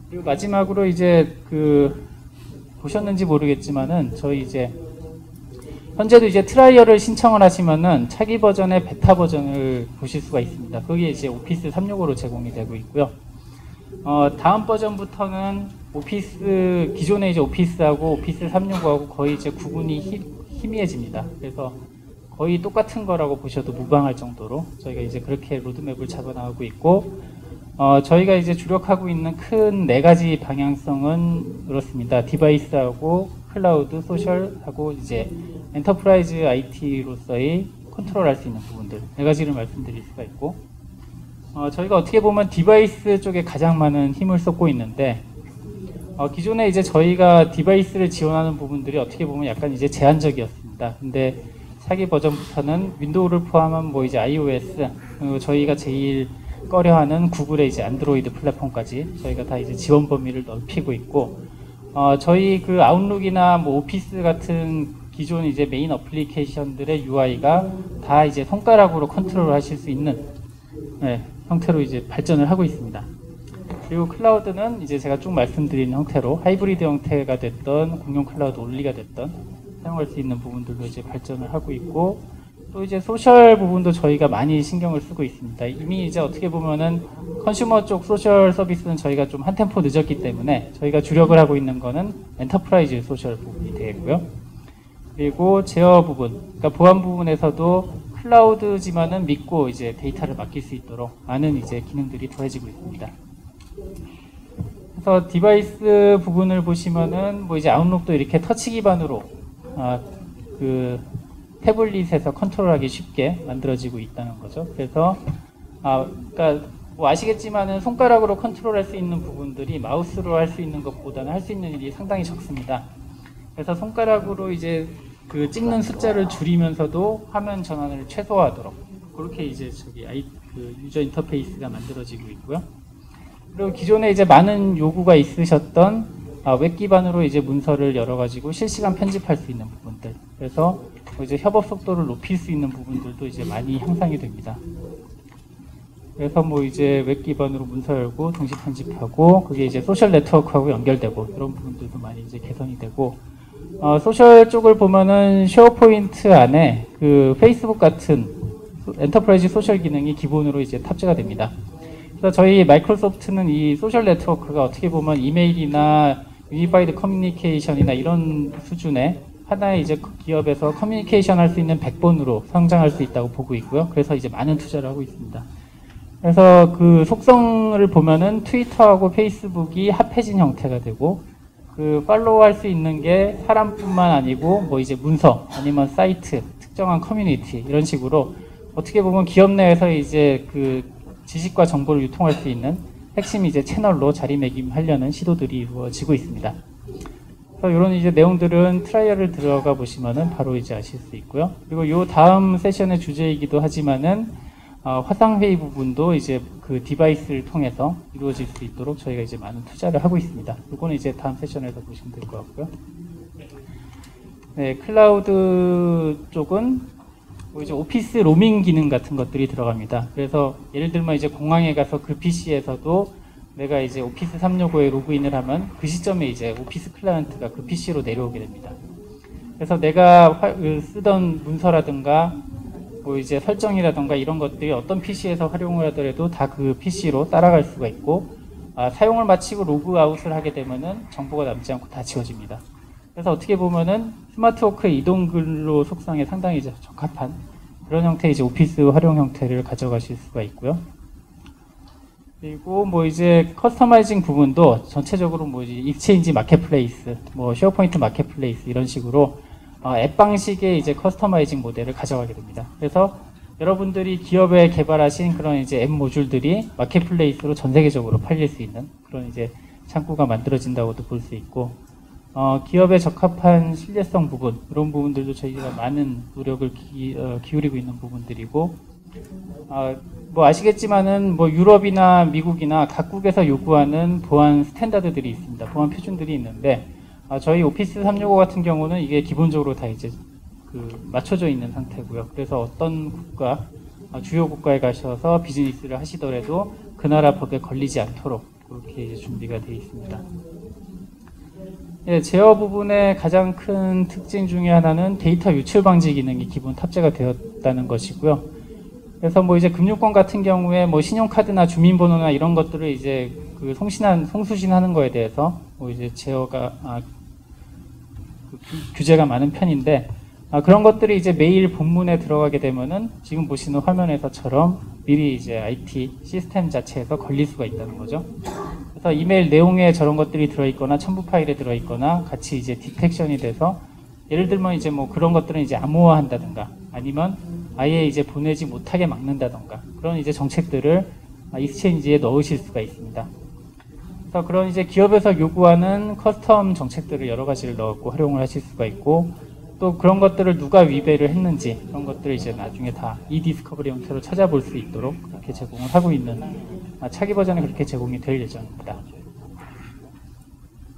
그리고 마지막으로 이제 보셨는지 모르겠지만은 저희 이제 현재도 이제 트라이얼을 신청을 하시면은 차기 버전의 베타 버전을 보실 수가 있습니다. 그게 이제 오피스 365로 제공이 되고 있고요. 다음 버전부터는 기존의 이제 오피스하고 오피스 365하고 거의 이제 구분이 희미해집니다. 그래서 거의 똑같은 거라고 보셔도 무방할 정도로 저희가 이제 그렇게 로드맵을 잡아나가고 있고, 저희가 이제 주력하고 있는 큰 4가지 방향성은 그렇습니다. 디바이스하고 클라우드, 소셜하고 이제 엔터프라이즈 IT로서의 컨트롤할 수 있는 부분들 4가지를 말씀드릴 수가 있고, 저희가 어떻게 보면 디바이스 쪽에 가장 많은 힘을 쏟고 있는데, 기존에 이제 저희가 디바이스를 지원하는 부분들이 어떻게 보면 약간 이제 제한적이었습니다. 근데 차기 버전부터는 윈도우를 포함한 뭐 이제 iOS, 그리고 저희가 제일 꺼려하는 구글의 이제 안드로이드 플랫폼까지 저희가 다 이제 지원 범위를 넓히고 있고, 저희 그 아웃룩이나 뭐 오피스 같은 기존 이제 메인 어플리케이션들의 UI가 다 이제 손가락으로 컨트롤 하실 수 있는 형태로 이제 발전을 하고 있습니다. 그리고 클라우드는 이제 제가 쭉 말씀드린 형태로 하이브리드 형태가 됐던 공용 클라우드 온리가 됐던 사용할 수 있는 부분들도 이제 발전을 하고 있고, 또 이제 소셜 부분도 저희가 많이 신경을 쓰고 있습니다. 이미 이제 어떻게 보면은 컨슈머 쪽 소셜 서비스는 저희가 좀 한 템포 늦었기 때문에 저희가 주력을 하고 있는 거는 엔터프라이즈 소셜 부분이 되겠고요. 그리고 제어 부분, 그러니까 보안 부분에서도 클라우드지만은 믿고 이제 데이터를 맡길 수 있도록 많은 이제 기능들이 더해지고 있습니다. 그래서 디바이스 부분을 보시면은 뭐 이제 아웃룩도 이렇게 터치 기반으로 그 태블릿에서 컨트롤하기 쉽게 만들어지고 있다는 거죠. 그래서 그러니까 뭐 아시겠지만은 손가락으로 컨트롤할 수 있는 부분들이 마우스로 할 수 있는 것보다는 할 수 있는 일이 상당히 적습니다. 그래서 손가락으로 이제 그 찍는 숫자를 줄이면서도 화면 전환을 최소화하도록 그렇게 이제 그 유저 인터페이스가 만들어지고 있고요. 그리고 기존에 이제 많은 요구가 있으셨던 웹 기반으로 이제 문서를 열어가지고 실시간 편집할 수 있는 부분들, 그래서 뭐 이제 협업 속도를 높일 수 있는 부분들도 이제 많이 향상이 됩니다. 그래서 뭐 이제 웹 기반으로 문서 열고 동시 편집하고 그게 이제 소셜 네트워크하고 연결되고 이런 부분들도 많이 이제 개선이 되고, 소셜 쪽을 보면은 쉐어포인트 안에 그 페이스북 같은 엔터프라이즈 소셜 기능이 기본으로 이제 탑재가 됩니다. 그래서 저희 마이크로소프트는 이 소셜 네트워크가 어떻게 보면 이메일이나 유니파이드 커뮤니케이션이나 이런 수준의 하나의 이제 기업에서 커뮤니케이션 할 수 있는 백본으로 성장할 수 있다고 보고 있고요. 그래서 이제 많은 투자를 하고 있습니다. 그래서 그 속성을 보면은 트위터하고 페이스북이 합해진 형태가 되고, 그 팔로우 할 수 있는 게 사람뿐만 아니고 뭐 이제 문서 아니면 사이트, 특정한 커뮤니티 이런 식으로 어떻게 보면 기업 내에서 이제 그 지식과 정보를 유통할 수 있는 핵심 이제 채널로 자리매김하려는 시도들이 이루어지고 있습니다. 그래서 이런 이제 내용들은 트라이얼을 들어가 보시면은 바로 이제 아실 수 있고요. 그리고 요 다음 세션의 주제이기도 하지만은 화상회의 부분도 이제 그 디바이스를 통해서 이루어질 수 있도록 저희가 이제 많은 투자를 하고 있습니다. 이거는 이제 다음 세션에서 보시면 될 것 같고요. 네, 클라우드 쪽은 뭐 이제 오피스 로밍 기능 같은 것들이 들어갑니다. 그래서 예를 들면 이제 공항에 가서 그 PC에서도 내가 이제 오피스 365에 로그인을 하면 그 시점에 이제 오피스 클라이언트가 그 PC로 내려오게 됩니다. 그래서 내가 쓰던 문서라든가 뭐 이제 설정이라든가 이런 것들이 어떤 PC에서 활용을 하더라도 다 그 PC로 따라갈 수가 있고, 사용을 마치고 로그아웃을 하게 되면은 정보가 남지 않고 다 지워집니다. 그래서 어떻게 보면은 스마트워크의 이동 근로 속성에 상당히 이제 적합한 그런 형태의 이제 오피스 활용 형태를 가져가실 수가 있고요. 그리고 뭐 이제 커스터마이징 부분도 전체적으로 뭐 이제 익스체인지 마켓플레이스, 뭐 쉐어포인트 마켓플레이스 이런 식으로 앱 방식의 이제 커스터마이징 모델을 가져가게 됩니다. 그래서 여러분들이 기업에 개발하신 그런 이제 앱 모듈들이 마켓플레이스로 전 세계적으로 팔릴 수 있는 그런 이제 창구가 만들어진다고도 볼 수 있고, 기업에 적합한 신뢰성 부분, 이런 부분들도 저희가 많은 노력을 기울이고 있는 부분들이고, 뭐 아시겠지만은 뭐 유럽이나 미국이나 각국에서 요구하는 보안 스탠다드들이 있습니다. 보안 표준들이 있는데, 저희 오피스 365 같은 경우는 이게 기본적으로 다 이제 맞춰져 있는 상태고요. 그래서 어떤 국가, 주요 국가에 가셔서 비즈니스를 하시더라도 그 나라 법에 걸리지 않도록 그렇게 이제 준비가 되어 있습니다. 예, 제어 부분의 가장 큰 특징 중에 하나는 데이터 유출 방지 기능이 기본 탑재가 되었다는 것이고요. 그래서 뭐 이제 금융권 같은 경우에 뭐 신용카드나 주민번호나 이런 것들을 이제 그 송수신하는 거에 대해서 뭐 이제 제어가 규제가 많은 편인데, 그런 것들이 이제 메일 본문에 들어가게 되면은 지금 보시는 화면에서처럼 미리 이제 IT 시스템 자체에서 걸릴 수가 있다는 거죠. 그래서 이메일 내용에 저런 것들이 들어있거나 첨부 파일에 들어있거나 같이 이제 디텍션이 돼서 예를 들면 이제 뭐 그런 것들은 이제 암호화한다든가 아니면 아예 이제 보내지 못하게 막는다든가 그런 이제 정책들을 익스체인지에 넣으실 수가 있습니다. 그래서 그런 이제 기업에서 요구하는 커스텀 정책들을 여러 가지를 넣고 활용을 하실 수가 있고 또 그런 것들을 누가 위배를 했는지 그런 것들을 이제 나중에 다 이디스커버리 형태로 찾아볼 수 있도록 그렇게 제공을 하고 있는 차기 버전에 그렇게 제공이 될 예정입니다.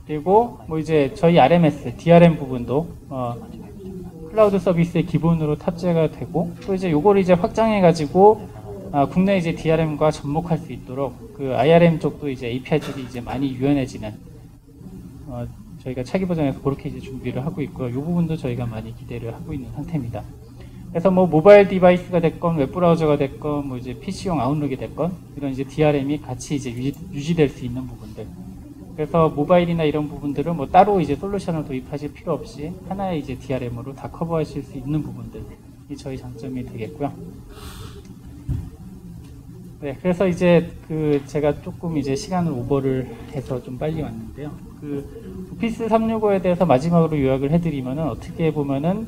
그리고 뭐 이제 저희 RMS, DRM 부분도 클라우드 서비스의 기본으로 탑재가 되고 또 이제 요거를 이제 확장해 가지고 국내 이제 DRM과 접목할 수 있도록 그 IRM 쪽도 이제 API들이 이제 많이 유연해지는 저희가 차기 버전에서 그렇게 이제 준비를 하고 있고요. 이 부분도 저희가 많이 기대를 하고 있는 상태입니다. 그래서 뭐 모바일 디바이스가 됐건 웹브라우저가 됐건 뭐 이제 PC용 아웃룩이 됐건 이런 이제 DRM이 같이 이제 유지될 수 있는 부분들. 그래서 모바일이나 이런 부분들은 뭐 따로 이제 솔루션을 도입하실 필요 없이 하나의 이제 DRM으로 다 커버하실 수 있는 부분들이 저희 장점이 되겠고요. 네, 그래서 이제 제가 조금 이제 시간을 오버를 해서 좀 빨리 왔는데요. 오피스 365에 대해서 마지막으로 요약을 해드리면은 어떻게 보면은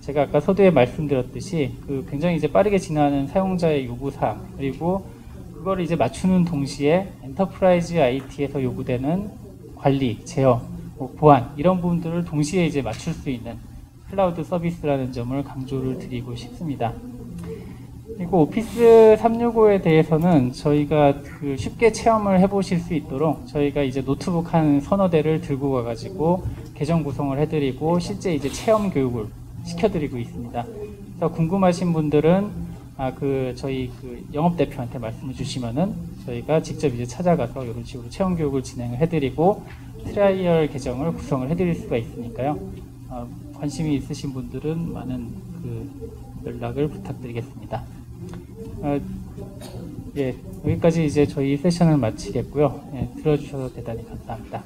제가 아까 서두에 말씀드렸듯이 굉장히 이제 빠르게 진화하는 사용자의 요구사항 그리고 그걸 이제 맞추는 동시에 엔터프라이즈 IT에서 요구되는 관리, 제어, 보안 이런 부분들을 동시에 이제 맞출 수 있는 클라우드 서비스라는 점을 강조를 드리고 싶습니다. 그리고 오피스 365에 대해서는 저희가 쉽게 체험을 해보실 수 있도록 저희가 이제 노트북 한 서너 대를 들고 가가지고 계정 구성을 해드리고 실제 이제 체험 교육을 시켜드리고 있습니다. 그래서 궁금하신 분들은 저희 영업 대표한테 말씀을 주시면은 저희가 직접 이제 찾아가서 이런 식으로 체험 교육을 진행을 해드리고 트라이얼 계정을 구성을 해드릴 수가 있으니까요. 관심이 있으신 분들은 많은 연락을 부탁드리겠습니다. 예, 여기까지 이제 저희 세션을 마치겠고요. 예, 들어주셔서 대단히 감사합니다.